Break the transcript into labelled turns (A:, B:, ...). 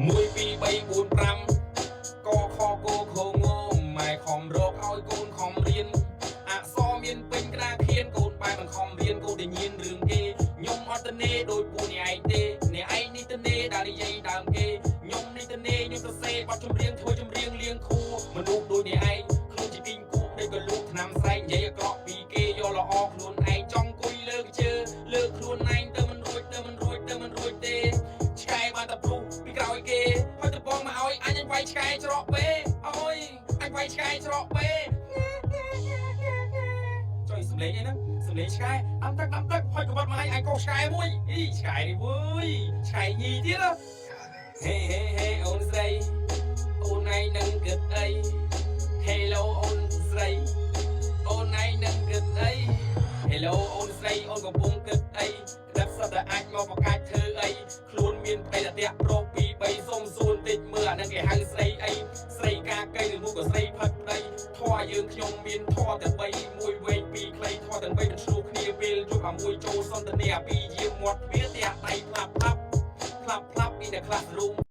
A: មួយពីរបីបួនប្រាំកខគោខងងម៉ែខំរកឲ្យកូនខំរៀនអក្សរមានពេញក្តារខៀនកូនបែបមិនខំរៀនកូនដែលញៀនរឿងគេខ្ញុំអត់ទៅនេដោយពូនេះឯងទេនេះឯងនេះទៅនេដែលនិយាយដើមគេខ្ញុំនេះទៅនេខ្ញុំទៅសេបាត់ចម្រៀងធ្វើចម្រៀងលៀងខួមនុស្សដូចនេះឯងខ្លួនជាគីងគូដែលក៏លូកឆ្នាំស្រែកនិយាយអាក្រក់ពីគេយកល្អខ្លួនឯងចង់គួយលើកជើលើកខ្លួនឯងទៅមិនរួចទៅមិនរួចទៅមិនរួចទេឆ្កែបានតែព្រុសពីក្រោយគេហើយទៅបងមកឲ្យអញវាយឆ្កែច្រកពេអើយអញវាយឆ្កែច្រកពេចុយសំលេងអីហ្នឹងសំលេងឆ្កែអំទឹកហើយក្បត់មកឲ្យអញកោឆ្កែមួយអីឆ្កែនេះវើយឆ្កែញីទៀតហេអូនស្រីអូនឯងនឹងគិតអី Hello អូនស្រីអូនឯងនឹងគិតអី Hello អូនស្រីអូនកំពុងគិតអីក្តាប់សត្វតែអាចមកបកាច់ធ្វើអីខ្លួនមានបេតៈប្រុសពីរបីសុំសួនតិចមើលអានឹងគេហៅស្រីអីស្រីកាកៃឬមួយក៏ស្រីផឹកប្តីធွာយើងខ្ញុំមានធွာតែ3មួយវែងពីរខ្លីធွာទាំង3ទៅឆ្លោះគ្នាពេលយប់អាមួយចូលសន្តានាពីយាមមាត់វាតែដៃផ្លាប់ពីតែខ្លះរូម